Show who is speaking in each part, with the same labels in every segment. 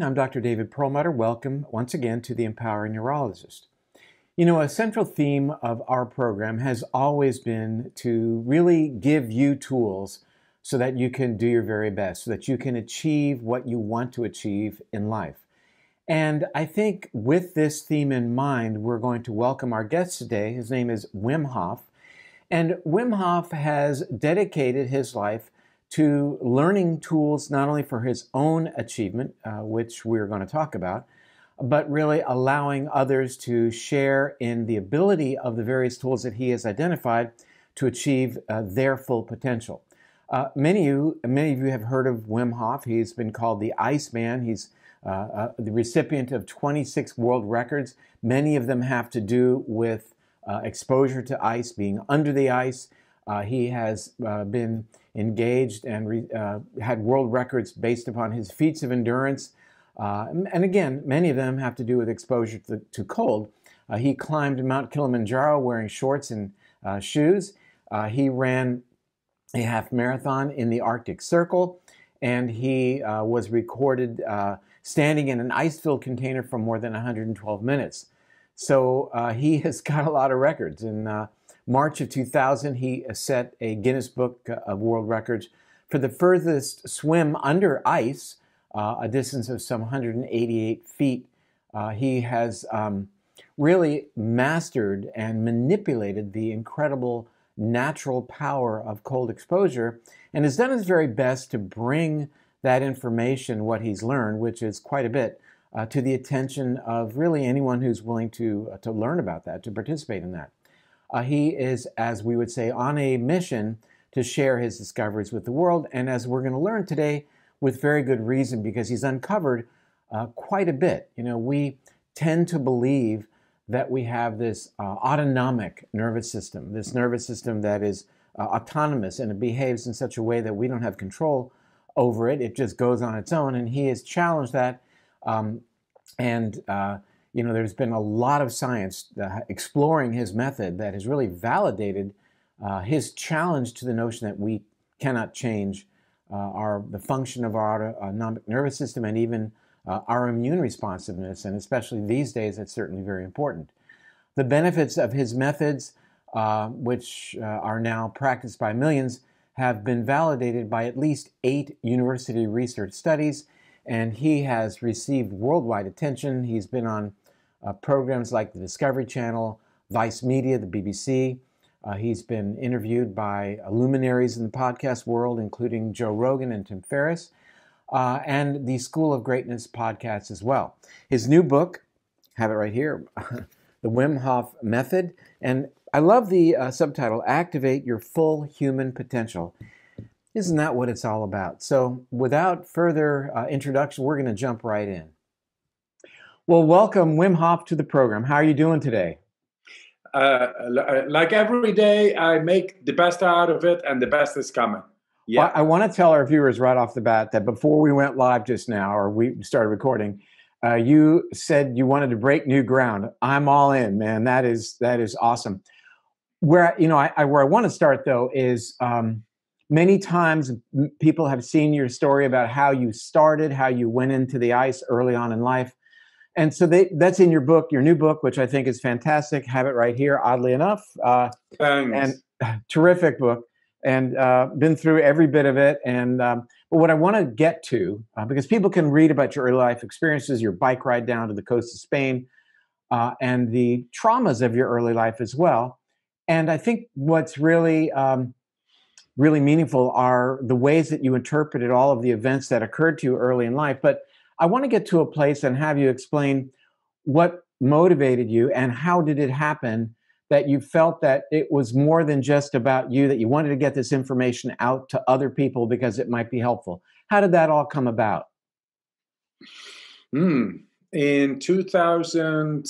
Speaker 1: I'm Dr. David Perlmutter. Welcome once again to the Empowering Neurologist. You know, a central theme of our program has always been to really give you tools so that you can do your very best, so that you can achieve what you want to achieve in life. And I think with this theme in mind, we're going to welcome our guest today. His name is Wim Hof. And Wim Hof has dedicated his life to learning tools not only for his own achievement, which we're going to talk about, but really allowing others to share in the ability of the various tools that he has identified to achieve their full potential. Many of you have heard of Wim Hof. He's been called the Iceman. He's the recipient of 26 world records. Many of them have to do with exposure to ice, being under the ice. He has been engaged and had world records based upon his feats of endurance. And again, many of them have to do with exposure to cold. He climbed Mount Kilimanjaro wearing shorts and shoes. He ran a half marathon in the Arctic Circle, and he was recorded standing in an ice-filled container for more than 112 minutes. So he has got a lot of records. In March of 2000, he set a Guinness Book of World Records for the furthest swim under ice, a distance of some 188 feet. He has really mastered and manipulated the incredible natural power of cold exposure and has done his very best to bring that information, what he's learned, which is quite a bit, to the attention of really anyone who's willing to learn about that, to participate in that. He is, as we would say, on a mission to share his discoveries with the world, and as we're going to learn today, with very good reason, because he's uncovered quite a bit. You know, we tend to believe that we have this autonomic nervous system, this nervous system that is autonomous, and it behaves in such a way that we don't have control over it. It just goes on its own, and he has challenged that. You know, there's been a lot of science exploring his method that has really validated his challenge to the notion that we cannot change the function of our autonomic nervous system and even our immune responsiveness, and especially these days, that's certainly very important. The benefits of his methods, which are now practiced by millions, have been validated by at least 8 university research studies, and he has received worldwide attention. He's been on programs like the Discovery Channel, Vice Media, the BBC. He's been interviewed by luminaries in the podcast world, including Joe Rogan and Tim Ferriss, and the School of Greatness podcast as well. His new book, have it right here, The Wim Hof Method, and I love the subtitle, Activate Your Full Human Potential. Isn't that what it's all about? So without further introduction, we're going to jump right in. Well, welcome Wim Hof to the program. How are you doing today?
Speaker 2: Like every day, I make the best out of it, and the best is coming.
Speaker 1: Yeah. Well, I want to tell our viewers right off the bat that before we went live just now, or we started recording, you said you wanted to break new ground. I'm all in, man. That is awesome. Where I want to start though is many times people have seen your story about how you started, how you went into the ice early on in life. And so that's in your book, your new book, which I think is fantastic. Have it right here, oddly enough.
Speaker 2: Thanks.
Speaker 1: And terrific book. And been through every bit of it. And but what I want to get to, because people can read about your early life experiences, your bike ride down to the coast of Spain, and the traumas of your early life as well. And I think what's really meaningful are the ways that you interpreted all of the events that occurred to you early in life. But I want to get to a place and have you explain what motivated you and how did it happen that you felt that it was more than just about you, that you wanted to get this information out to other people because it might be helpful. How did that all come about?
Speaker 2: In 2000,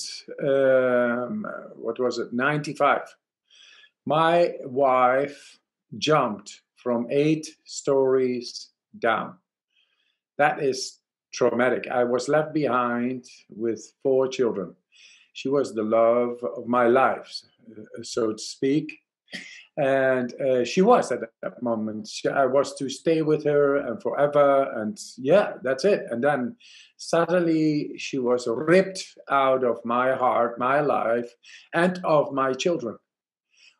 Speaker 2: what was it, 95, my wife jumped from 8 stories down. That is traumatic. I was left behind with 4 children. She was the love of my life, so to speak. And she was at that moment. I was to stay with her and forever. And yeah, that's it. And then suddenly she was ripped out of my heart, my life, and of my children.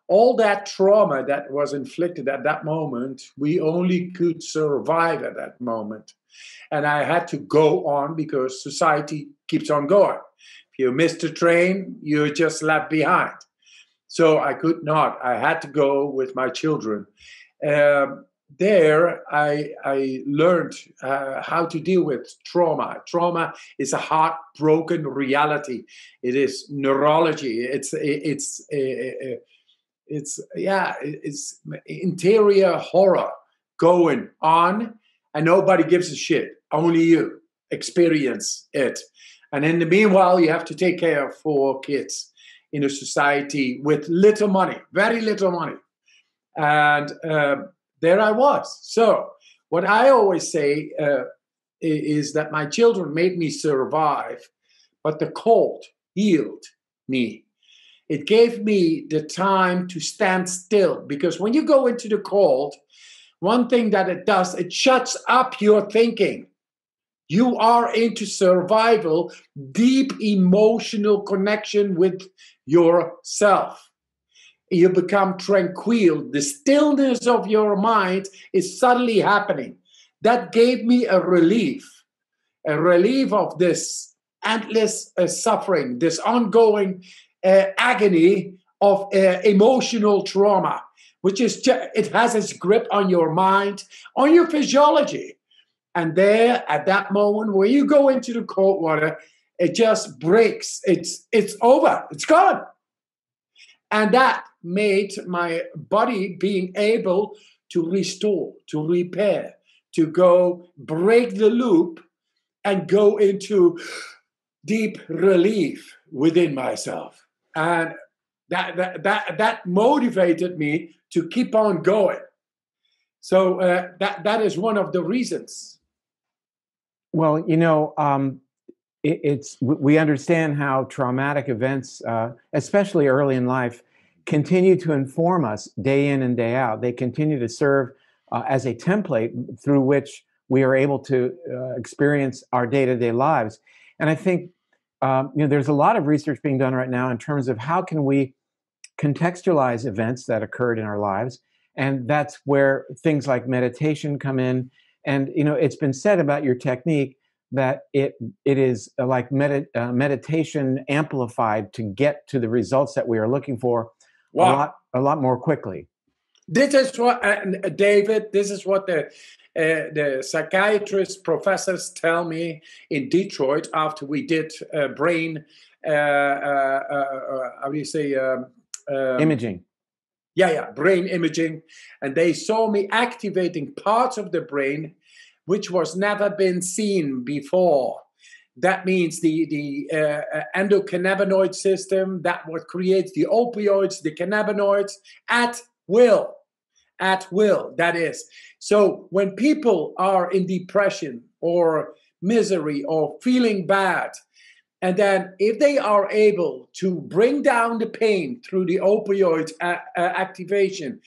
Speaker 2: All that trauma that was inflicted at that moment, we only could survive at that moment. And I had to go on because society keeps on going. If you miss the train, you're just left behind. So I could not. I had to go with my children. There, I learned how to deal with trauma. Trauma is a heartbroken reality. It is neurology. It's interior horror going on, and nobody gives a shit. Only you experience it. And in the meanwhile, you have to take care of 4 kids in a society with little money, very little money. And there I was. So what I always say is that my children made me survive, but the cold healed me. It gave me the time to stand still, because when you go into the cold, one thing that it does, it shuts up your thinking. You are into survival, deep emotional connection with yourself. You become tranquil. The stillness of your mind is suddenly happening. That gave me a relief of this endless suffering, this ongoing agony of emotional trauma, which is it has its grip on your mind, on your physiology. And there, at that moment, when you go into the cold water, it just breaks. It's over. It's gone. And that made my body being able to restore, to repair, to go break the loop and go into deep relief within myself. And that motivated me to keep on going. So that is one of the reasons.
Speaker 1: Well, we understand how traumatic events, especially early in life, continue to inform us day in and day out. They continue to serve as a template through which we are able to experience our day-to-day lives. And I think there's a lot of research being done right now in terms of how can we contextualize events that occurred in our lives. And that's where things like meditation come in. And it's been said about your technique that it is like meditation amplified to get to the results that we are looking for.
Speaker 2: Wow.
Speaker 1: a lot more quickly.
Speaker 2: This is what David. This is what the psychiatrist professors tell me in Detroit after we did brain. How do you say?
Speaker 1: Imaging.
Speaker 2: Yeah, brain imaging. And they saw me activating parts of the brain which was never been seen before. That means the endocannabinoid system, that what creates the opioids, the cannabinoids, at will. At will, that is. So when people are in depression or misery or feeling bad, and then if they are able to bring down the pain through the opioid activation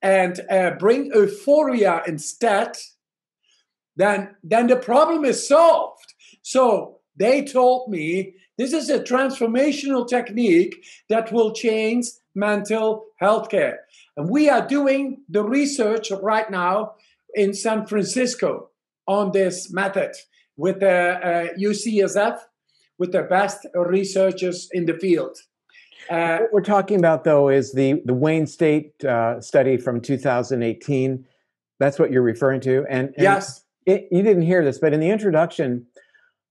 Speaker 2: and bring euphoria instead, then the problem is solved. So they told me this is a transformational technique that will change mental health care. And we are doing the research right now in San Francisco on this method with UCSF, with the best researchers in the field.
Speaker 1: What we're talking about, though, is the Wayne State study from 2018. That's what you're referring to. And
Speaker 2: yes.
Speaker 1: You didn't hear this, but in the introduction,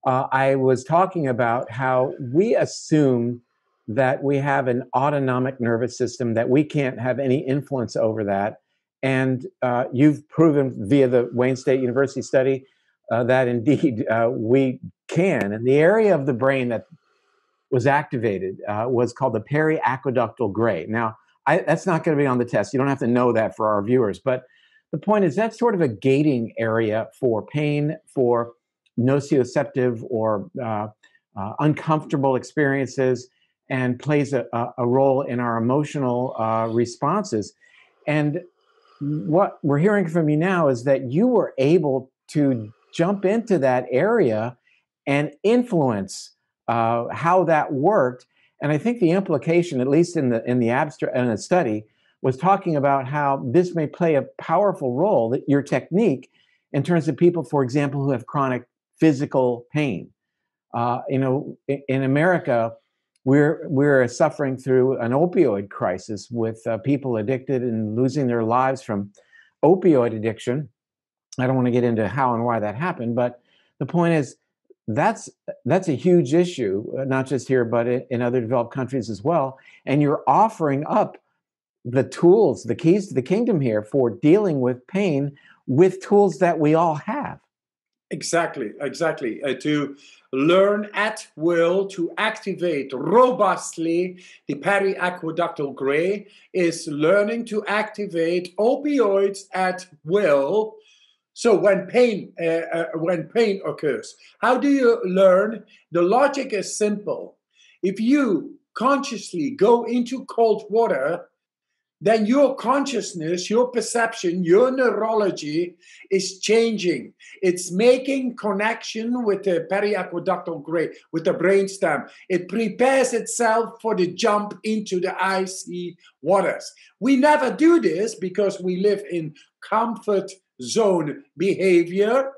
Speaker 1: I was talking about how we assume that we have an autonomic nervous system, that we can't have any influence over that. And you've proven via the Wayne State University study that indeed we can. And the area of the brain that was activated was called the periaqueductal gray. Now, that's not going to be on the test. You don't have to know that for our viewers. But the point is that's sort of a gating area for pain, for nociceptive or uncomfortable experiences. and plays a role in our emotional responses. And what we're hearing from you now is that you were able to jump into that area and influence how that worked. And I think the implication, at least in the abstract in the study, was talking about how this may play a powerful role, that your technique, in terms of people, for example, who have chronic physical pain. In America, we're suffering through an opioid crisis with people addicted and losing their lives from opioid addiction. I don't want to get into how and why that happened, but the point is that's a huge issue, not just here, but in other developed countries as well. And you're offering up the tools, the keys to the kingdom here for dealing with pain with tools that we all have.
Speaker 2: Exactly. To learn at will to activate robustly the periaqueductal gray is learning to activate opioids at will. So when pain occurs, how do you learn? The logic is simple. If you consciously go into cold water, then your consciousness, your perception, your neurology is changing. It's making connection with the periaqueductal gray, with the brainstem. It prepares itself for the jump into the icy waters. We never do this because we live in comfort zone behavior,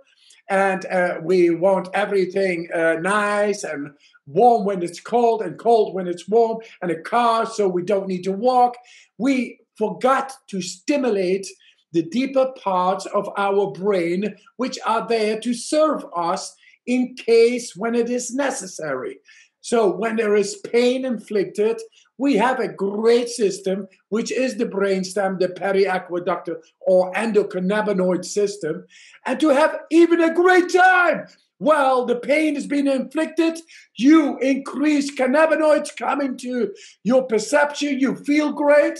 Speaker 2: and we want everything nice and warm when it's cold and cold when it's warm, and a car so we don't need to walk. We forgot to stimulate the deeper parts of our brain, which are there to serve us in case when it is necessary. So when there is pain inflicted, we have a great system, which is the brainstem, the periaqueductal or endocannabinoid system, and to have even a great time. Well, the pain has been inflicted, you increase cannabinoids coming to your perception, you feel great.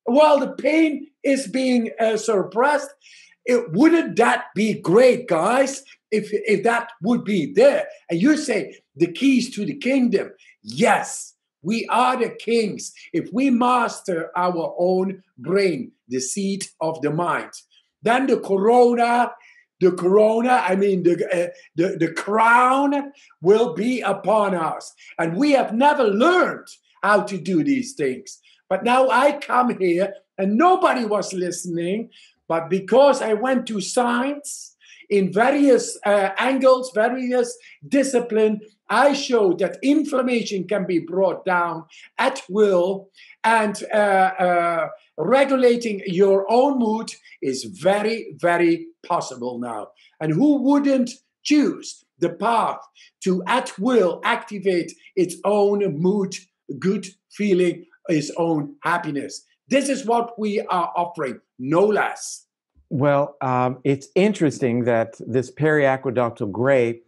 Speaker 2: While the pain is being suppressed, wouldn't that be great, guys, if that would be there? And you say, the keys to the kingdom. Yes, we are the kings. If we master our own brain, the seat of the mind, then the crown will be upon us. And we have never learned how to do these things. But now I come here and nobody was listening, but because I went to science in various angles, various disciplines, I showed that inflammation can be brought down at will, and regulating your own mood is very, very possible now. And who wouldn't choose the path to at will activate its own mood, good feeling, his own happiness? This is what we are offering, no less.
Speaker 1: Well, it's interesting that this periaqueductal gray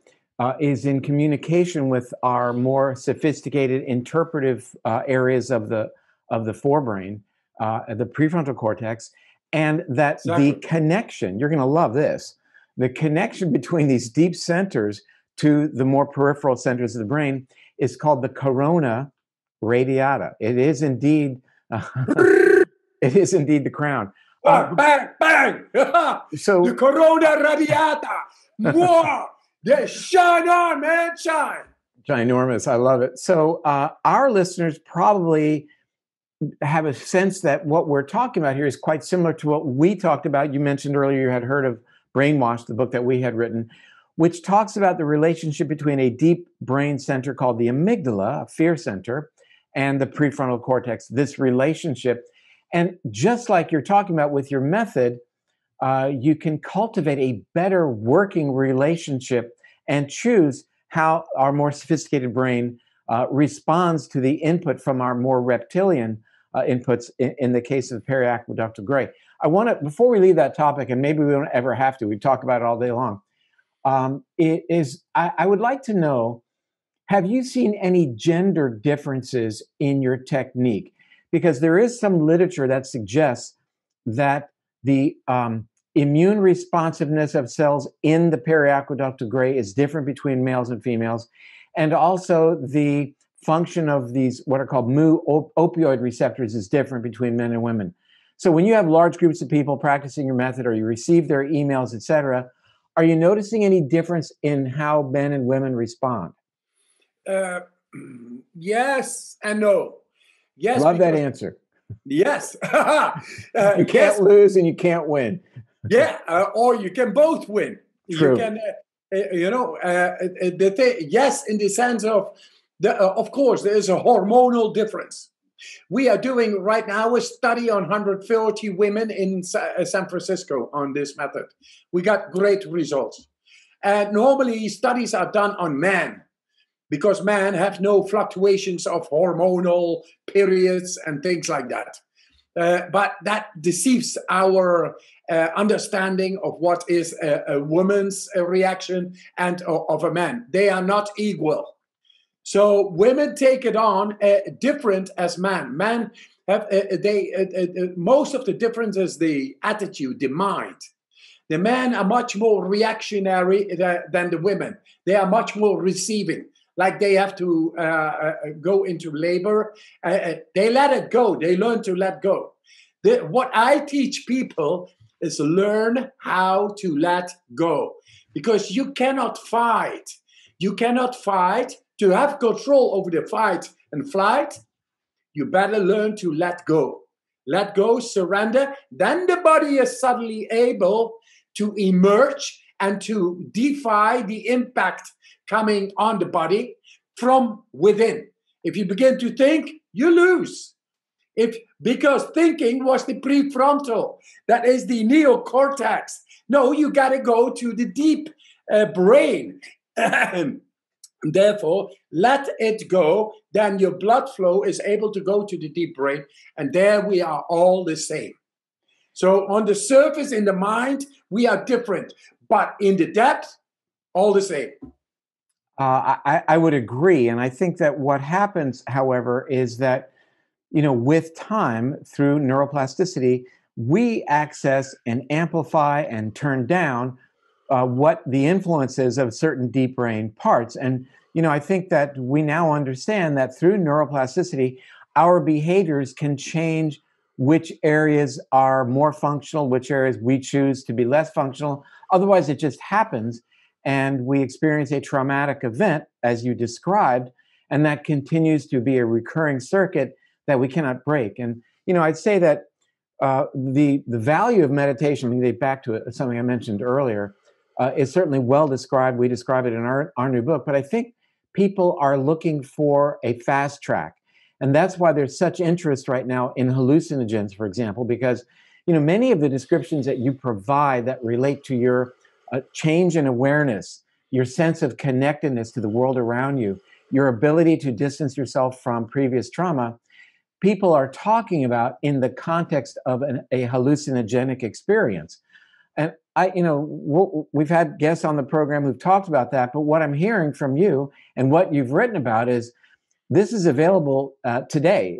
Speaker 1: is in communication with our more sophisticated interpretive areas of the forebrain, the prefrontal cortex, and that the connection, you're going to love this, the connection between these deep centers to the more peripheral centers of the brain is called the corona radiata. It is indeed, it is indeed the crown.
Speaker 2: Bang, bang.
Speaker 1: So
Speaker 2: the corona radiata. More. Yeah, shine on, man, shine.
Speaker 1: Ginormous. I love it. So our listeners probably have a sense that what we're talking about here is quite similar to what we talked about. You mentioned earlier you had heard of Brainwash, the book that we had written, which talks about the relationship between a deep brain center called the amygdala, a fear center, and the prefrontal cortex, this relationship. And just like you're talking about with your method, you can cultivate a better working relationship and choose how our more sophisticated brain responds to the input from our more reptilian inputs in the case of periaqueductal gray. I want to, before we leave that topic, and maybe we don't ever have to, we talk about it all day long, I would like to know, have you seen any gender differences in your technique? Because there is some literature that suggests that the immune responsiveness of cells in the periaqueductal gray is different between males and females. And also the function of these, what are called opioid receptors, is different between men and women. So when you have large groups of people practicing your method, or you receive their emails, etc., are you noticing any difference in how men and women respond?
Speaker 2: Yes and no. Yes,
Speaker 1: Love that
Speaker 2: because
Speaker 1: answer.
Speaker 2: yes,
Speaker 1: You
Speaker 2: yes,
Speaker 1: can't lose and you can't win.
Speaker 2: yeah, or you can both win. You
Speaker 1: True.
Speaker 2: can, the thing, yes, in the sense of course, there is a hormonal difference. We are doing right now a study on 130 women in San Francisco on this method. We got great results. And normally studies are done on men because men have no fluctuations of hormonal periods and things like that. But that deceives our understanding of what is a woman's reaction and of a man. They are not equal. So women take it on different as men. Men have most of the difference is the attitude, the mind. The men are much more reactionary than the women. They are much more receiving, like they have to go into labor. They let it go. They learn to let go. What I teach people is learn how to let go, because you cannot fight. You cannot fight. To have control over the fight and flight, you better learn to let go. Let go, surrender. Then the body is suddenly able to emerge and to defy the impact coming on the body from within. If you begin to think, you lose. Because thinking was the prefrontal, that is the neocortex. No, you got to go to the deep brain. Therefore, let it go, then your blood flow is able to go to the deep brain, and there we are all the same. So on the surface, in the mind, we are different, but in the depth, all the same.
Speaker 1: I would agree. And I think that what happens, however, is that, with time, through neuroplasticity, we access and amplify and turn down what the influence is of certain deep brain parts. And, I think that we now understand that through neuroplasticity, our behaviors can change which areas are more functional, which areas we choose to be less functional. Otherwise, it just happens, and we experience a traumatic event, as you described, and that continues to be a recurring circuit that we cannot break. And, I'd say that the value of meditation, let me get back to it, something I mentioned earlier, is certainly well described. We describe it in our new book, but I think people are looking for a fast track. And that's why there's such interest right now in hallucinogens, for example, because, many of the descriptions that you provide that relate to your change in awareness, your sense of connectedness to the world around you, your ability to distance yourself from previous trauma, people are talking about in the context of a hallucinogenic experience. And we've had guests on the program who've talked about that, but what I'm hearing from you and what you've written about is this is available today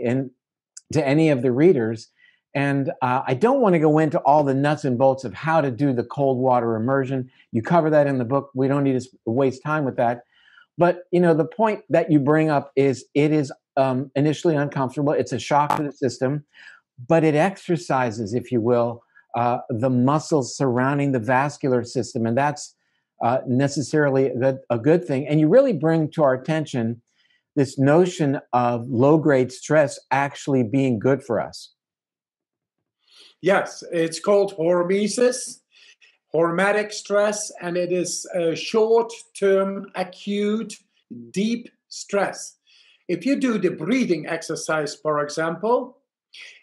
Speaker 1: to any of the readers. And I don't want to go into all the nuts and bolts of how to do the cold water immersion. You cover that in the book. We don't need to waste time with that. But, the point that you bring up is it is initially uncomfortable. It's a shock to the system, but it exercises, if you will, the muscles surrounding the vascular system. And that's necessarily a good thing. And you really bring to our attention this notion of low-grade stress actually being good for us.
Speaker 2: Yes, it's called hormesis, hormetic stress, and it is a short-term, acute, deep stress. If you do the breathing exercise, for example,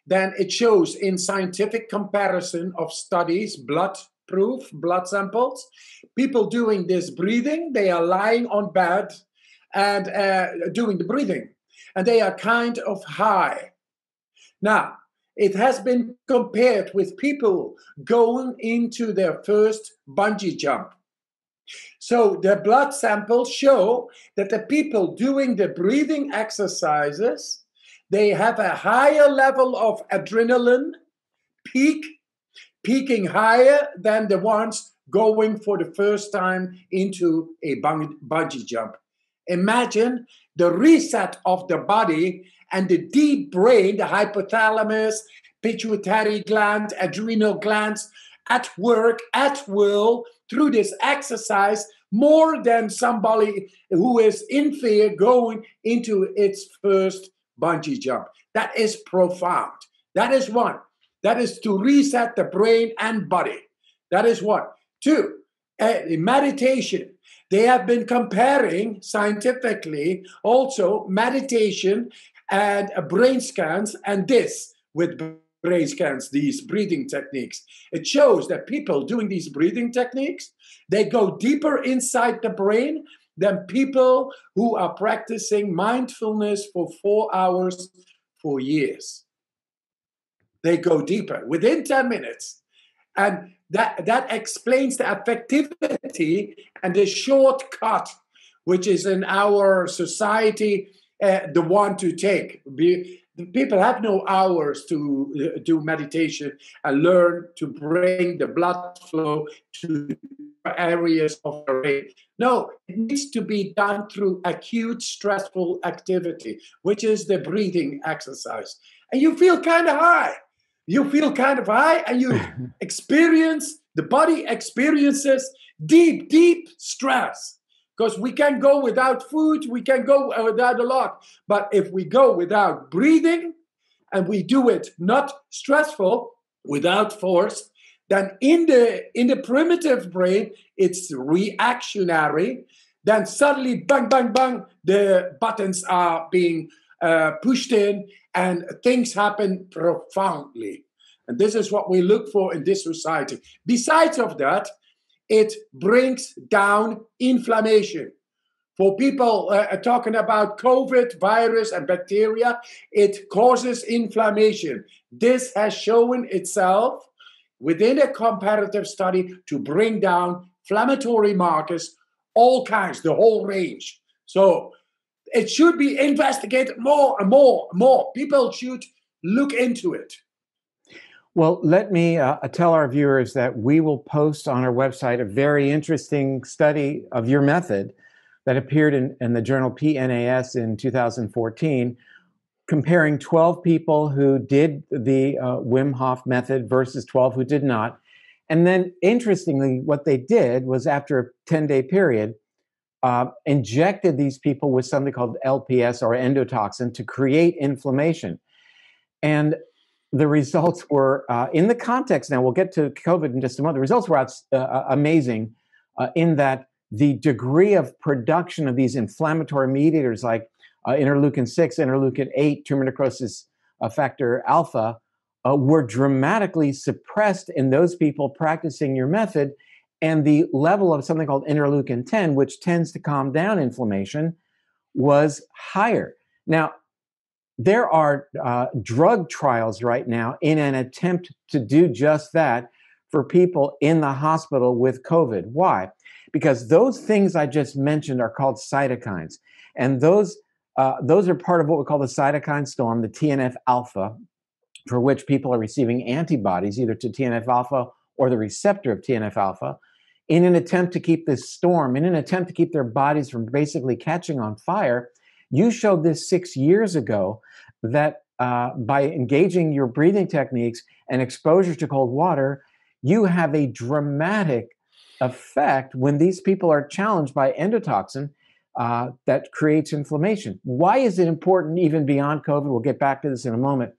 Speaker 2: then it shows in scientific comparison of studies, blood-proof blood samples, people doing this breathing, they are lying on bed and doing the breathing, and they are kind of high. Now, it has been compared with people going into their first bungee jump. So the blood samples show that the people doing the breathing exercises, they have a higher level of adrenaline peaking higher than the ones going for the first time into a bungee jump. Imagine the reset of the body and the deep brain, the hypothalamus, pituitary gland, adrenal glands, at work, at will, through this exercise, more than somebody who is in fear going into its first bungee jump. That is profound. That is one. That is to reset the brain and body. That is one. Two, meditation. They have been comparing scientifically also meditation and brain scans and this with brain scans, these breathing techniques. It shows that people doing these breathing techniques, they go deeper inside the brain than people who are practicing mindfulness for 4 hours for years. They go deeper within 10 minutes. And that explains the effectivity and the shortcut, which is in our society the one to take. People have no hours to do meditation and learn to bring the blood flow to areas of the brain. No, it needs to be done through acute stressful activity, which is the breathing exercise. And you feel kind of high. You feel kind of high and you experience, the body experiences deep, deep stress. Because we can go without food, we can go without a lot. But if we go without breathing and we do it not stressful, without force, then in the primitive brain, it's reactionary. Then suddenly, bang, bang, bang, the buttons are being pushed in and things happen profoundly. And this is what we look for in this society. Besides of that, it brings down inflammation. For people talking about COVID, virus, and bacteria, it causes inflammation. This has shown itself within a comparative study to bring down inflammatory markers, all kinds, the whole range. So it should be investigated more and more and more. People should look into it.
Speaker 1: Well, let me tell our viewers that we will post on our website a very interesting study of your method that appeared in the journal PNAS in 2014, comparing 12 people who did the Wim Hof method versus 12 who did not. And then, interestingly, what they did was, after a 10-day period, injected these people with something called LPS, or endotoxin, to create inflammation. And the results were, in the context, now we'll get to COVID in just a moment, the results were amazing in that the degree of production of these inflammatory mediators like interleukin-6, interleukin-8, tumor necrosis factor alpha were dramatically suppressed in those people practicing your method, and the level of something called interleukin-10, which tends to calm down inflammation, was higher. Now, there are drug trials right now in an attempt to do just that for people in the hospital with COVID. Why? Because those things I just mentioned are called cytokines. And those are part of what we call the cytokine storm, the TNF alpha, for which people are receiving antibodies either to TNF alpha or the receptor of TNF alpha, in an attempt to keep this storm, in an attempt to keep their bodies from basically catching on fire. You showed this 6 years ago that by engaging your breathing techniques and exposure to cold water, you have a dramatic effect when these people are challenged by endotoxin that creates inflammation. Why is it important even beyond COVID? We'll get back to this in a moment.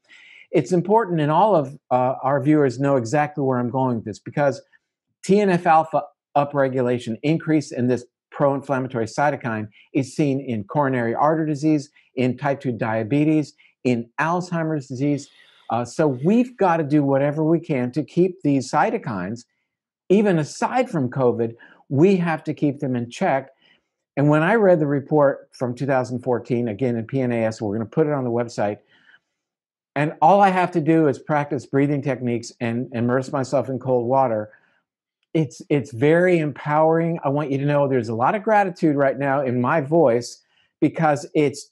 Speaker 1: It's important, and all of our viewers know exactly where I'm going with this, because TNF alpha upregulation, increase in this pro-inflammatory cytokine, is seen in coronary artery disease, in type 2 diabetes, in Alzheimer's disease. So we've got to do whatever we can to keep these cytokines, even aside from COVID, we have to keep them in check. And when I read the report from 2014, again in PNAS, we're going to put it on the website, and all I have to do is practice breathing techniques and immerse myself in cold water, it's very empowering. I want you to know there's a lot of gratitude right now in my voice, because it's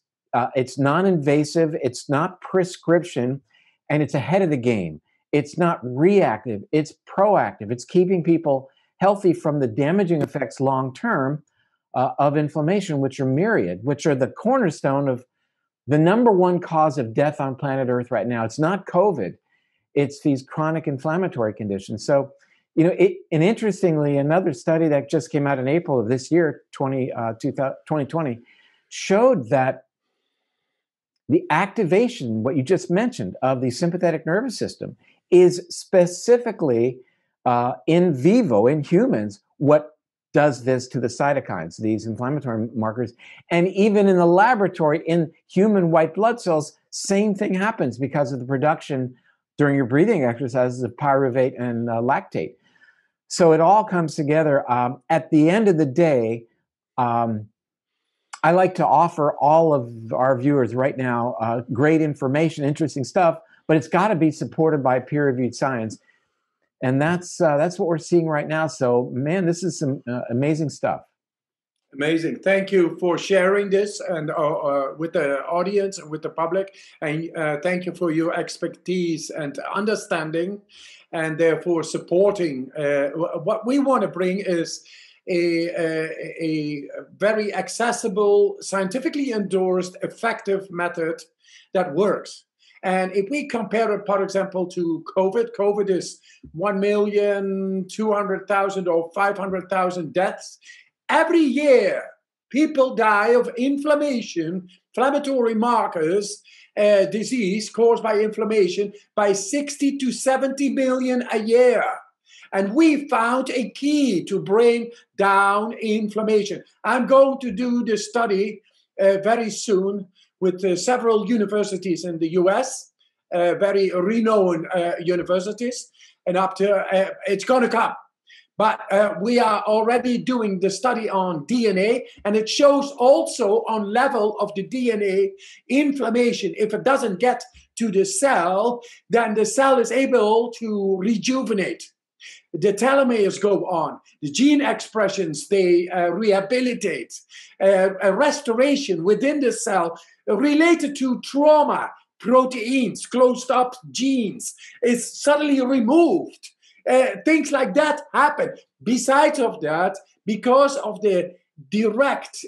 Speaker 1: non-invasive, it's not prescription, and it's ahead of the game. It's not reactive, it's proactive. It's keeping people healthy from the damaging effects long-term of inflammation, which are myriad, which are the cornerstone of the number one cause of death on planet Earth right now. It's not COVID, it's these chronic inflammatory conditions. So, and interestingly, another study that just came out in April of this year, 2020, showed that the activation, what you just mentioned, of the sympathetic nervous system is specifically in vivo, in humans, what does this to the cytokines, these inflammatory markers. And even in the laboratory, in human white blood cells, same thing happens because of the production during your breathing exercises of pyruvate and lactate. So it all comes together. At the end of the day, I like to offer all of our viewers right now great information, interesting stuff, but it's got to be supported by peer-reviewed science. And that's what we're seeing right now. So, man, this is some amazing stuff.
Speaker 2: Amazing. Thank you for sharing this and with the audience and with the public. And thank you for your expertise and understanding, and therefore supporting. What we want to bring is a very accessible, scientifically endorsed, effective method that works. And if we compare it, for example, to COVID is 1,200,000 or 500,000 deaths. Every year, people die of inflammatory markers, disease caused by inflammation, by 60 to 70 million a year. And we found a key to bring down inflammation. I'm going to do this study very soon with several universities in the US, very renowned universities, and up to it's going to come. But we are already doing the study on DNA, and it shows also on level of the DNA inflammation. If it doesn't get to the cell, then the cell is able to rejuvenate. The telomeres go on. The gene expressions, they rehabilitate. A restoration within the cell related to trauma, proteins, closed up genes is suddenly removed. Things like that happen. Besides of that, because of the direct,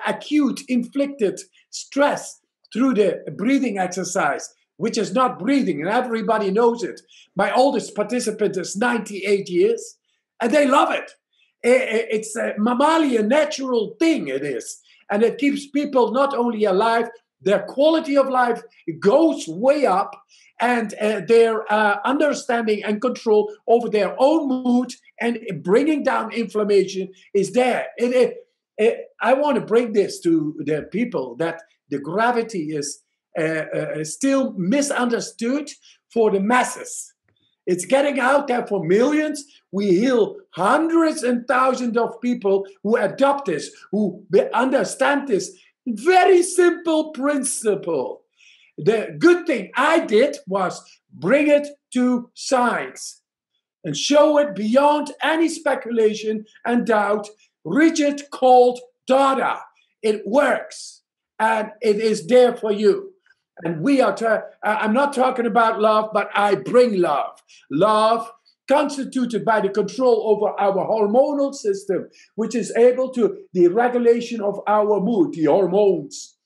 Speaker 2: acute, inflicted stress through the breathing exercise, which is not breathing, and everybody knows it. My oldest participant is 98 years, and they love it. It's a mammalian, natural thing, it is. And it keeps people not only alive, their quality of life goes way up, and their understanding and control over their own mood and bringing down inflammation is there. I want to bring this to the people, that the gravity is still misunderstood for the masses. It's getting out there for millions. We heal hundreds and thousands of people who adopt this, who understand this very simple principle. The good thing I did was bring it to science and show it beyond any speculation and doubt, rigid, cold data. It works, and it is there for you. And we are, I'm not talking about love, but I bring love. Love constituted by the control over our hormonal system, which is able to the regulation of our mood, the hormones,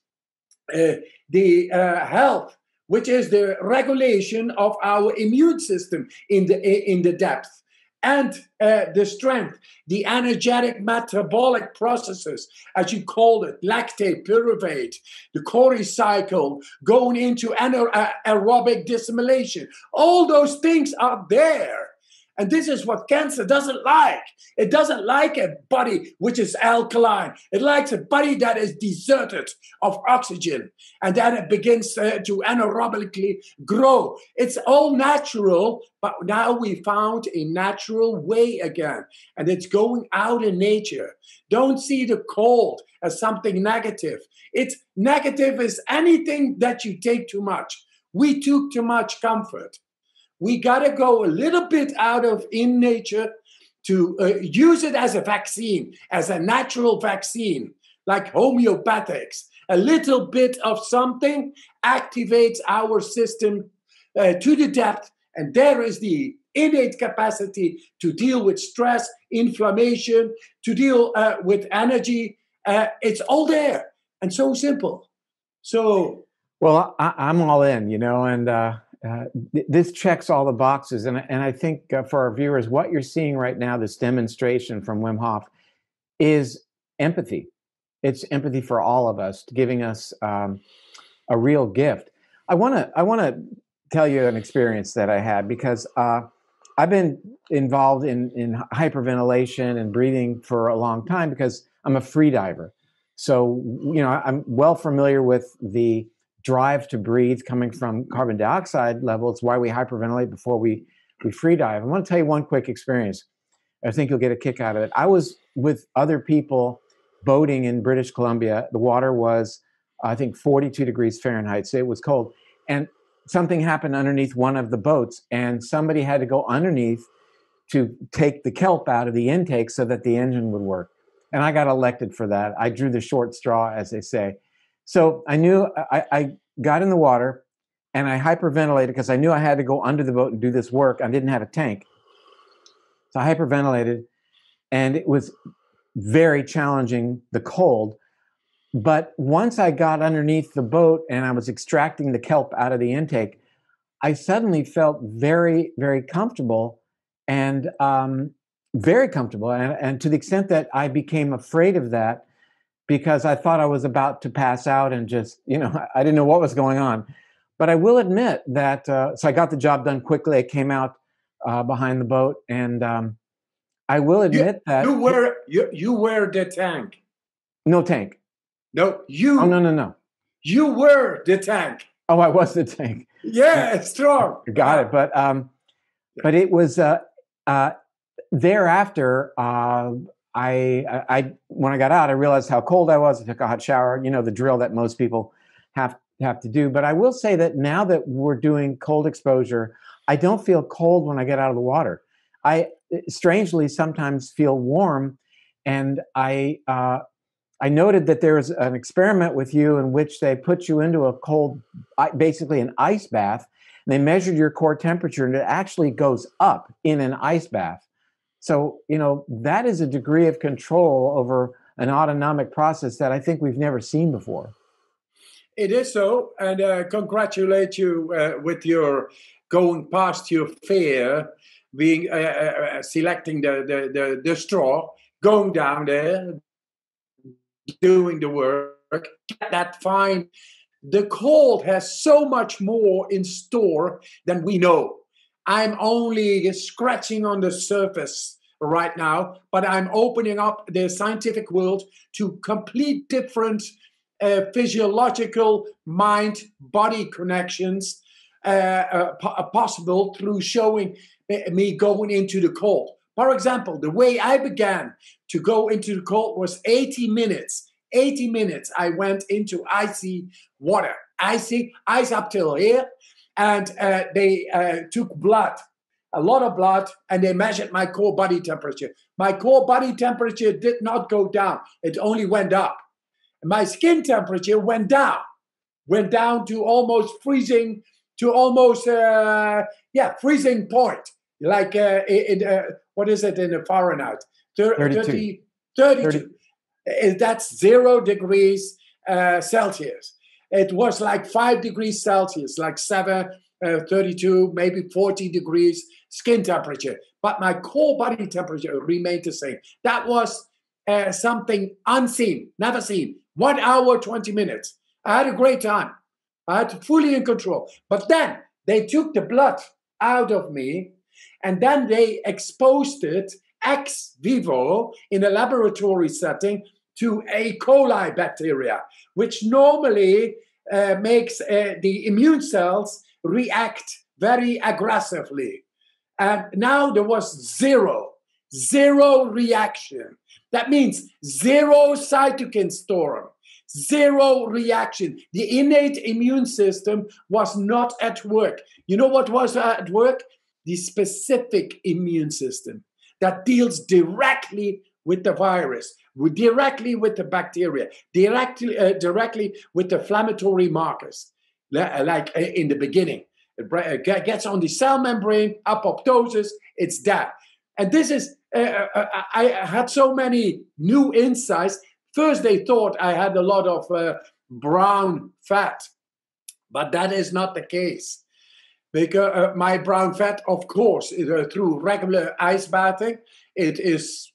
Speaker 2: the health, which is the regulation of our immune system in the depth, and the strength, the energetic metabolic processes, as you call it, lactate, pyruvate, the Cori cycle, going into aerobic dissimulation. All those things are there. And this is what cancer doesn't like. It doesn't like a body which is alkaline. It likes a body that is deserted of oxygen. And then it begins to anaerobically grow. It's all natural, but now we found a natural way again. And it's going out in nature. Don't see the cold as something negative. It's negative as anything that you take too much. We took too much comfort. We got to go a little bit out of in nature to use it as a vaccine, as a natural vaccine, like homeopathics. A little bit of something activates our system to the depth, and there is the innate capacity to deal with stress, inflammation, to deal with energy, It's all there and so simple. So,
Speaker 1: well, I'm all in, and this checks all the boxes. And I think for our viewers, what you're seeing right now, this demonstration from Wim Hof, is empathy. It's empathy for all of us, giving us a real gift. I want to tell you an experience that I had, because I've been involved in hyperventilation and breathing for a long time because I'm a free diver. So, I'm well familiar with the drive to breathe coming from carbon dioxide levels, why we hyperventilate before we free dive. I want to tell you one quick experience. I think you'll get a kick out of it. I was with other people boating in British Columbia. The water was, I think, 42 degrees Fahrenheit, so it was cold. And something happened underneath one of the boats, and somebody had to go underneath to take the kelp out of the intake so that the engine would work. And I got elected for that. I drew the short straw, as they say. So I knew I got in the water and I hyperventilated because I knew I had to go under the boat and do this work. I didn't have a tank. So I hyperventilated, and it was very challenging, the cold. But once I got underneath the boat and I was extracting the kelp out of the intake, I suddenly felt very, very comfortable, and very comfortable. And to the extent that I became afraid of that, because I thought I was about to pass out and just, I didn't know what was going on. But I will admit that, so I got the job done quickly. I came out behind the boat, and I will admit that
Speaker 2: you were the tank.
Speaker 1: No tank.
Speaker 2: No,
Speaker 1: Oh, no.
Speaker 2: You were the tank.
Speaker 1: Oh, I was the tank.
Speaker 2: Yeah, it's strong.
Speaker 1: Got it. But it was thereafter. I when I got out, I realized how cold I was. I took a hot shower. The drill that most people have to do. But I will say that now that we're doing cold exposure, I don't feel cold when I get out of the water. I strangely sometimes feel warm, and I noted that there's an experiment with you in which they put you into a cold, basically an ice bath, and they measured your core temperature, and it actually goes up in an ice bath. So, that is a degree of control over an autonomic process that I think we've never seen before.
Speaker 2: It is so, and congratulate you with your going past your fear, being selecting the straw, going down there, doing the work, get that fine. The cold has so much more in store than we know. I'm only scratching on the surface right now, but I'm opening up the scientific world to complete different physiological mind-body connections possible through showing me going into the cold. For example, the way I began to go into the cold was 80 minutes. 80 minutes I went into icy water, ice up till here, and they took blood, a lot of blood, and they measured my core body temperature. My core body temperature did not go down. It only went up. My skin temperature went down to almost freezing, freezing point. Like, what is it in the Fahrenheit?
Speaker 1: 32.
Speaker 2: 32. That's 0 degrees Celsius. It was like 5 degrees Celsius, like 32, maybe 40 degrees skin temperature. But my core body temperature remained the same. That was something unseen, never seen. 1 hour, 20 minutes. I had a great time. I had fully in control. But then they took the blood out of me, and then they exposed it ex vivo in a laboratory setting to E. coli bacteria, which normally makes the immune cells react very aggressively. And now there was zero reaction. That means 0 cytokine storm, 0 reaction. The innate immune system was not at work. You know what was at work? The specific immune system that deals directly with the virus, directly with the bacteria, directly with the inflammatory markers, like in the beginning. It gets on the cell membrane, apoptosis, it's that. And this is, I had so many new insights. First, they thought I had a lot of brown fat, but that is not the case. Because my brown fat, of course, through regular ice bathing, it is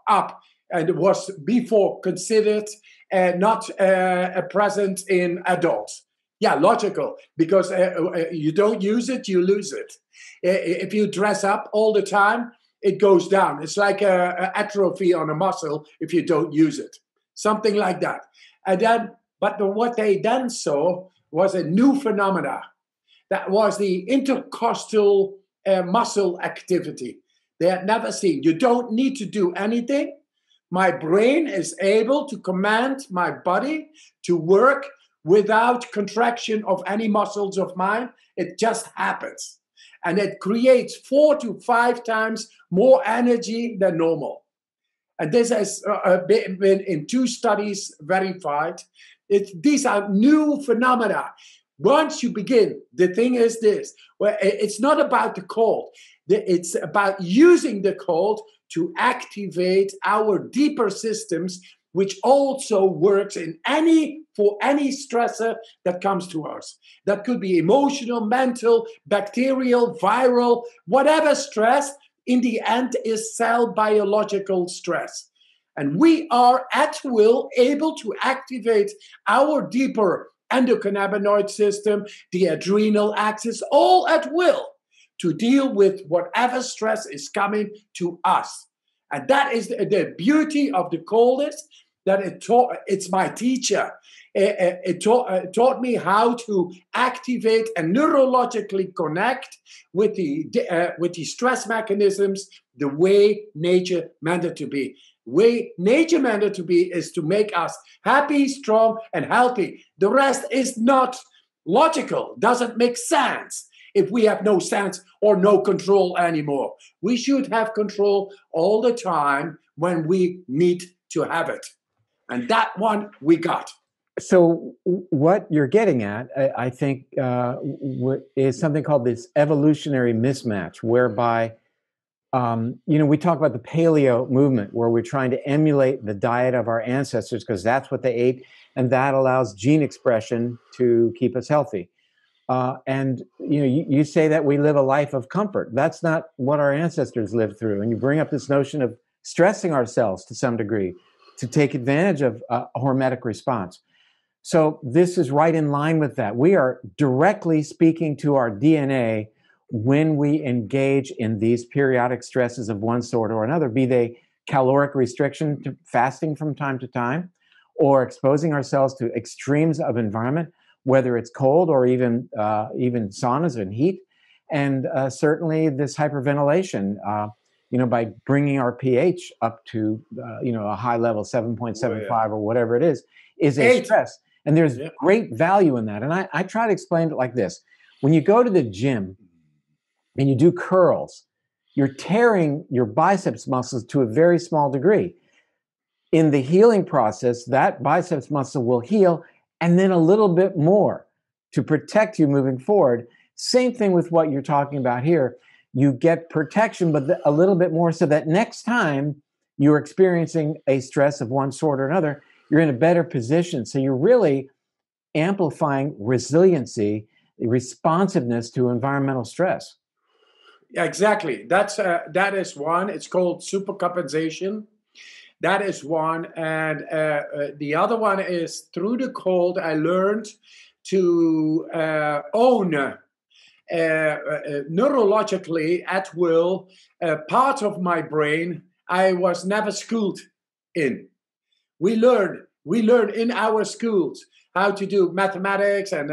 Speaker 2: up, and it was before considered not present in adults. Yeah, logical, because you don't use it, you lose it. If you dress up all the time, it goes down. It's like a atrophy on a muscle if you don't use it, something like that. And then, but what they then saw was a new phenomena. That was the intercostal muscle activity. They had never seen. You don't need to do anything. My brain is able to command my body to work without contraction of any muscles of mine. It just happens. And it creates 4 to 5 times more energy than normal. And this has been in 2 studies verified. These are new phenomena. Once you begin, the thing is this, well, it's not about the cold. It's about using the cold to activate our deeper systems, which also works for any stressor that comes to us. That could be emotional, mental, bacterial, viral, whatever stress, in the end is cell biological stress. And we are at will able to activate our deeper endocannabinoid system, the adrenal axis, all at will to deal with whatever stress is coming to us. And that is the beauty of the coldest, that it's my teacher. It taught me how to activate and neurologically connect with the stress mechanisms the way nature meant it to be. Way nature meant it to be is to make us happy, strong, and healthy. The rest is not logical, doesn't make sense if we have no sense or no control anymore. We should have control all the time when we need to have it. And that one we got.
Speaker 1: So what you're getting at, I think, is something called this evolutionary mismatch, whereby we talk about the paleo movement, where we're trying to emulate the diet of our ancestors because that's what they ate, and that allows gene expression to keep us healthy. And you say that we live a life of comfort. That's not what our ancestors lived through. And you bring up this notion of stressing ourselves to some degree to take advantage of a hormetic response. So this is right in line with that. We are directly speaking to our DNA when we engage in these periodic stresses of one sort or another, be they caloric restriction, to fasting from time to time, or exposing ourselves to extremes of environment, whether it's cold or even saunas and heat, and certainly this hyperventilation. By bringing our pH up to a high level, 7.75 or whatever it is a stress. And there's great value in that. And I try to explain it like this. When you go to the gym and you do curls, you're tearing your biceps muscles to a very small degree. In the healing process, that biceps muscle will heal, and then a little bit more to protect you moving forward. Same thing with what you're talking about here. You get protection, but a little bit more so that next time you're experiencing a stress of one sort or another, you're in a better position. So you're really amplifying resiliency, responsiveness to environmental stress.
Speaker 2: Yeah, exactly. That is one. It's called supercompensation. That is one. And the other one is through the cold, I learned to own neurologically at will part of my brain I was never schooled in. We learn in our schools how to do mathematics and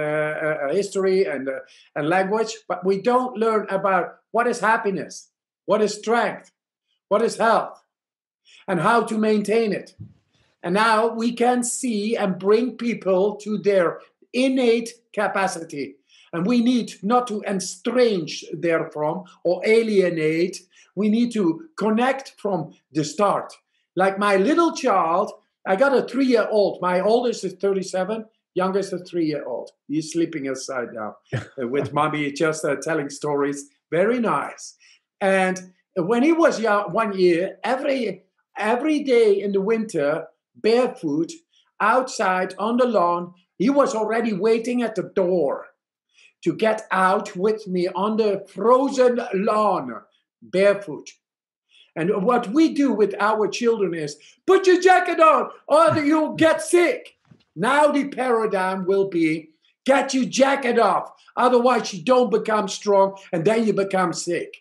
Speaker 2: history and language, but we don't learn about what is happiness, what is strength, what is health, and how to maintain it. And now we can see and bring people to their innate capacity. And we need not to estrange therefrom or alienate. We need to connect from the start. Like my little child, I got a 3-year-old. My oldest is 37, youngest is 3-year-old. He's sleeping aside now with mommy, just telling stories. Very nice. And when he was young, 1 year, every day in the winter, barefoot, outside on the lawn. He was already waiting at the door to get out with me on the frozen lawn, barefoot. And what we do with our children is, put your jacket on or you'll get sick. Now the paradigm will be, get your jacket off. Otherwise you don't become strong and then you become sick.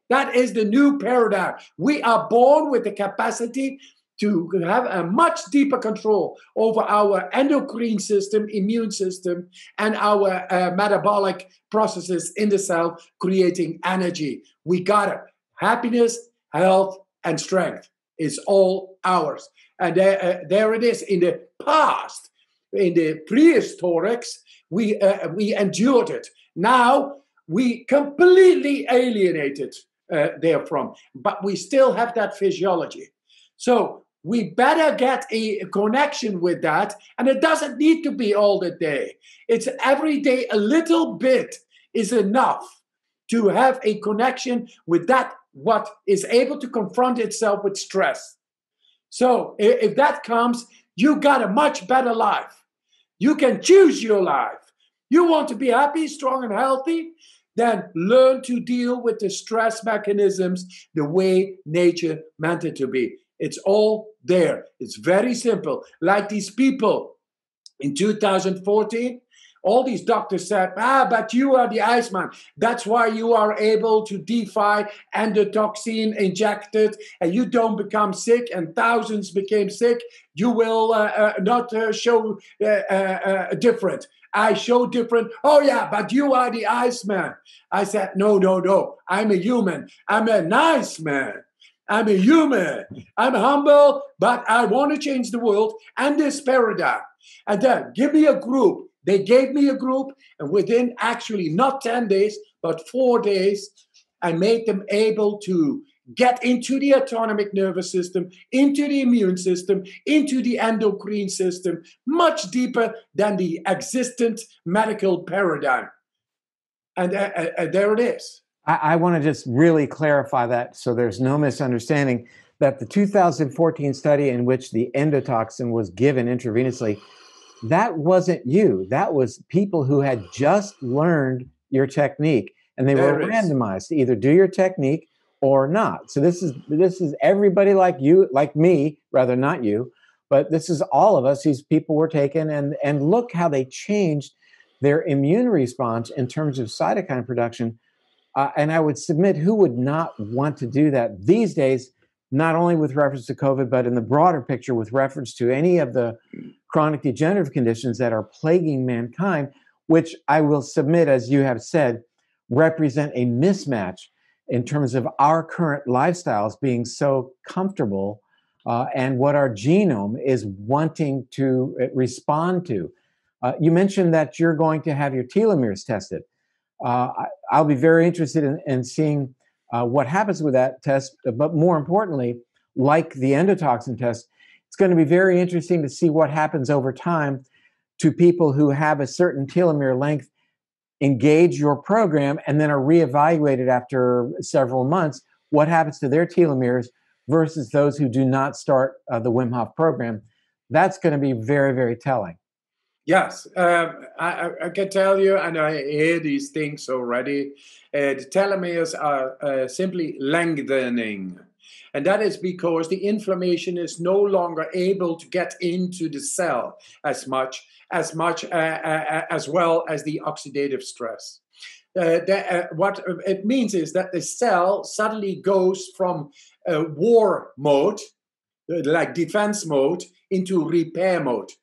Speaker 2: That is the new paradigm. We are born with the capacity to have a much deeper control over our endocrine system, immune system, and our metabolic processes in the cell, creating energy. We got it. Happiness, health, and strength is all ours. And there it is. In the past, in the prehistorics, we endured it. Now, we completely alienated therefrom, but we still have that physiology. So we better get a connection with that, and it doesn't need to be all the day. It's every day a little bit is enough to have a connection with that, what is able to confront itself with stress. So if that comes, you got a much better life. You can choose your life. You want to be happy, strong, and healthy? Then learn to deal with the stress mechanisms the way nature meant it to be. It's all there. It's very simple. Like these people in 2014, all these doctors said, but you are the Iceman. That's why you are able to defy endotoxin injected and you don't become sick, and thousands became sick. You will not show different. I show different. Oh, yeah, but you are the Iceman. I said, no. I'm a human. I'm a nice man. I'm a human. I'm humble, but I want to change the world and this paradigm. And then give me a group. They gave me a group, and within actually not 10 days, but 4 days, I made them able to get into the autonomic nervous system, into the immune system, into the endocrine system, much deeper than the existent medical paradigm. And there it is.
Speaker 1: I want to just really clarify that so there's no misunderstanding that the 2014 study in which the endotoxin was given intravenously, that wasn't you. That was people who had just learned your technique, and they were randomized to either do your technique or not. So this is everybody like you, like me, rather not you, but this is all of us. These people were taken, and look how they changed their immune response in terms of cytokine production. And I would submit, who would not want to do that these days, not only with reference to COVID, but in the broader picture with reference to any of the chronic degenerative conditions that are plaguing mankind, which I will submit, as you have said, represent a mismatch in terms of our current lifestyles being so comfortable and what our genome is wanting to respond to. You mentioned that you're going to have your telomeres tested. I'll be very interested in seeing what happens with that test, but more importantly, like the endotoxin test, it's going to be very interesting to see what happens over time to people who have a certain telomere length, engage your program, and then are reevaluated after several months. What happens to their telomeres versus those who do not start the Wim Hof program? That's going to be very, very telling.
Speaker 2: Yes, I can tell you, and I hear these things already, the telomeres are simply lengthening. And that is because the inflammation is no longer able to get into the cell as well as the oxidative stress. What it means is that the cell suddenly goes from war mode, like defense mode, into repair mode.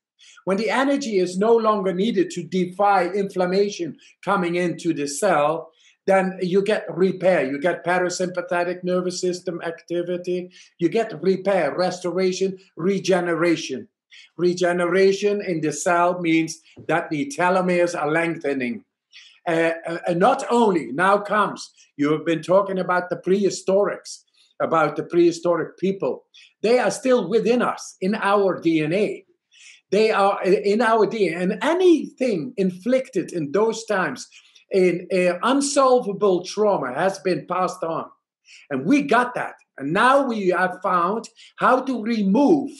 Speaker 2: When the energy is no longer needed to defy inflammation coming into the cell, then you get repair. You get parasympathetic nervous system activity. You get repair, restoration, regeneration. Regeneration in the cell means that the telomeres are lengthening. And not only, now comes, you have been talking about the prehistorics, about the prehistoric people. They are still within us, in our DNA. They are in our DNA, and anything inflicted in those times in unsolvable trauma has been passed on. And we got that. And now we have found how to remove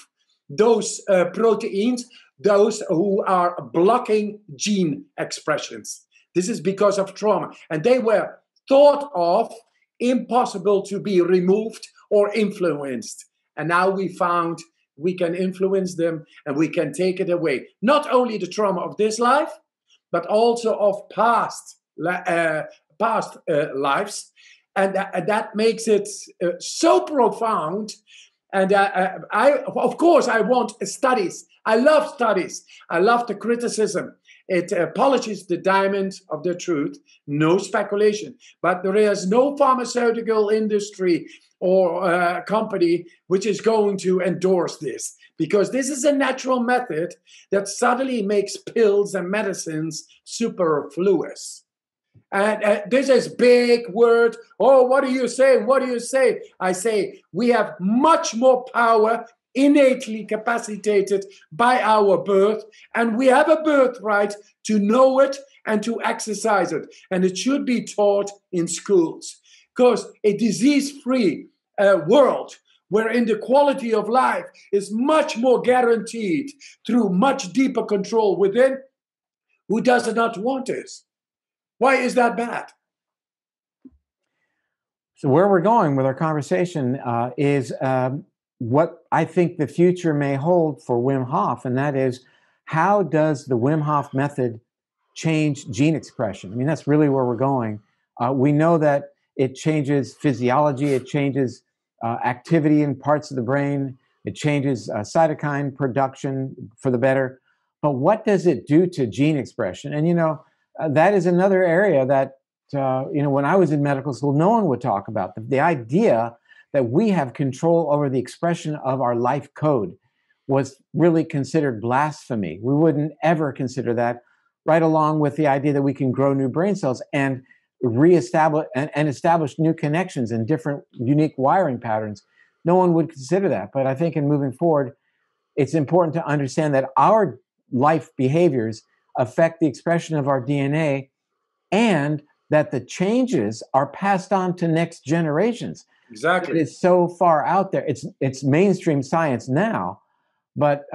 Speaker 2: those proteins, those who are blocking gene expressions. This is because of trauma. And they were thought of impossible to be removed or influenced. And now we found we can influence them and we can take it away. Not only the trauma of this life, but also of past lives. And that makes it so profound. And of course, I want studies. I love studies. I love the criticism. It polishes the diamond of the truth. No speculation. But there is no pharmaceutical industry or company which is going to endorse this, because this is a natural method that suddenly makes pills and medicines superfluous. And this is big word. Oh, what do you say? What do you say? I say we have much more power, innately capacitated by our birth, and we have a birthright to know it and to exercise it. And it should be taught in schools, because a disease-free world wherein the quality of life is much more guaranteed through much deeper control within, who does not want this? Why is that bad?
Speaker 1: So where we're going with our conversation is what I think the future may hold for Wim Hof, and that is, how does the Wim Hof method change gene expression? I mean, that's really where we're going. We know that it changes physiology, it changes activity in parts of the brain, it changes cytokine production for the better. But what does it do to gene expression? And, that is another area that, when I was in medical school, no one would talk about. The idea that we have control over the expression of our life code was really considered blasphemy. We wouldn't ever consider that, right along with the idea that we can grow new brain cells and reestablish and establish new connections and different unique wiring patterns. No one would consider that. But I think in moving forward, it's important to understand that our life behaviors affect the expression of our DNA, and that the changes are passed on to next generations.
Speaker 2: Exactly.
Speaker 1: It is so far out there. It's mainstream science now, but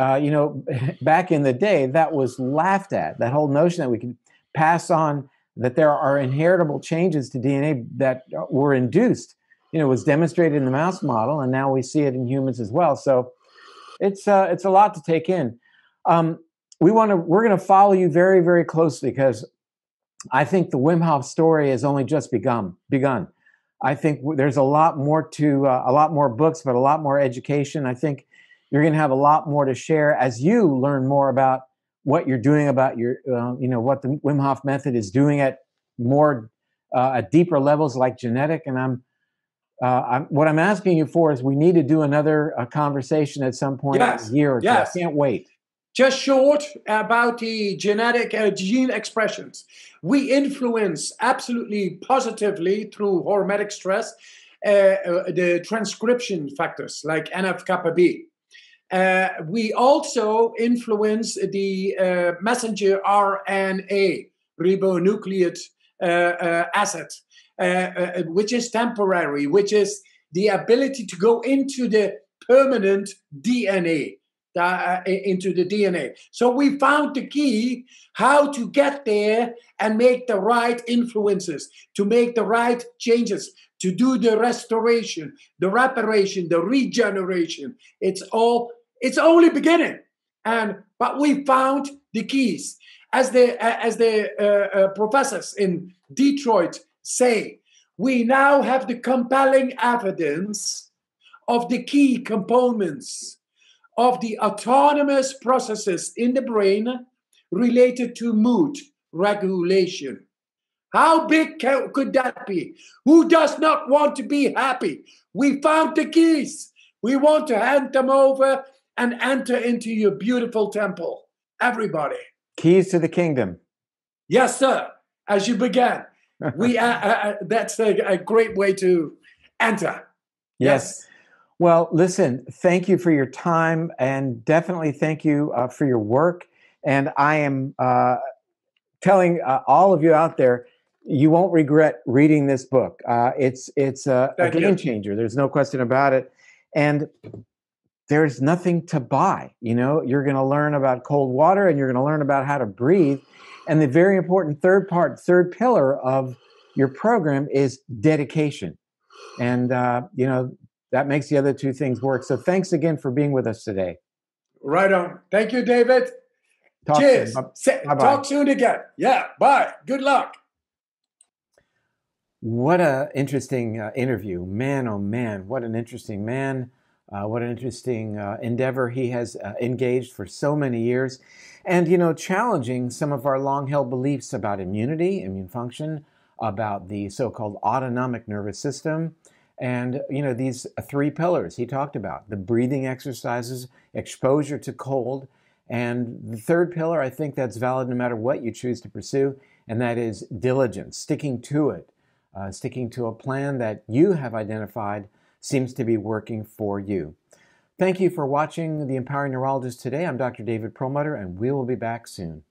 Speaker 1: back in the day, that was laughed at. That whole notion that we can pass on, that there are inheritable changes to DNA that were induced, was demonstrated in the mouse model, and now we see it in humans as well. So it's a lot to take in. We're going to follow you very, very closely, because I think the Wim Hof story has only just begun. I think there's a lot more a lot more books, but a lot more education. I think you're going to have a lot more to share as you learn more about what you're doing, about your, what the Wim Hof method is doing at more, at deeper levels, like genetic. And what I'm asking you for is, we need to do another conversation at some point in a year or two.
Speaker 2: Yes.
Speaker 1: I can't wait.
Speaker 2: Just short about the genetic gene expressions. We influence absolutely positively through hormetic stress the transcription factors like NF-kappa B. We also influence the messenger RNA, ribonucleic acid, which is temporary, which is the ability to go into the permanent DNA. Into the DNA. So we found the key how to get there and make the right influences, to make the right changes, to do the restoration, the reparation, the regeneration. It's only beginning. But we found the keys. As the professors in Detroit say, we now have the compelling evidence of the key components of the autonomous processes in the brain related to mood regulation. How big could that be? Who does not want to be happy? We found the keys. We want to hand them over and enter into your beautiful temple. Everybody.
Speaker 1: Keys to the kingdom.
Speaker 2: Yes, sir. As you began. That's a great way to enter.
Speaker 1: Yes. Well, listen, thank you for your time, and definitely thank you for your work. And I am telling all of you out there, you won't regret reading this book. It's a game changer. There's no question about it. And there's nothing to buy. You know, you're going to learn about cold water and you're going to learn about how to breathe. And the very important third pillar of your program is dedication. And, that makes the other two things work. So thanks again for being with us today.
Speaker 2: Right on. Thank you, David.
Speaker 1: Talk
Speaker 2: Cheers.
Speaker 1: soon. Bye-bye.
Speaker 2: Talk soon again. Yeah, bye. Good luck.
Speaker 1: What an interesting interview. Man, oh man, what an interesting man. What an interesting endeavor he has engaged for so many years. And, challenging some of our long-held beliefs about immunity, immune function, about the so-called autonomic nervous system, and, these three pillars he talked about: the breathing exercises, exposure to cold, and the third pillar, I think that's valid no matter what you choose to pursue, and that is diligence, sticking to it, sticking to a plan that you have identified seems to be working for you. Thank you for watching The Empowering Neurologist today. I'm Dr. David Perlmutter, and we will be back soon.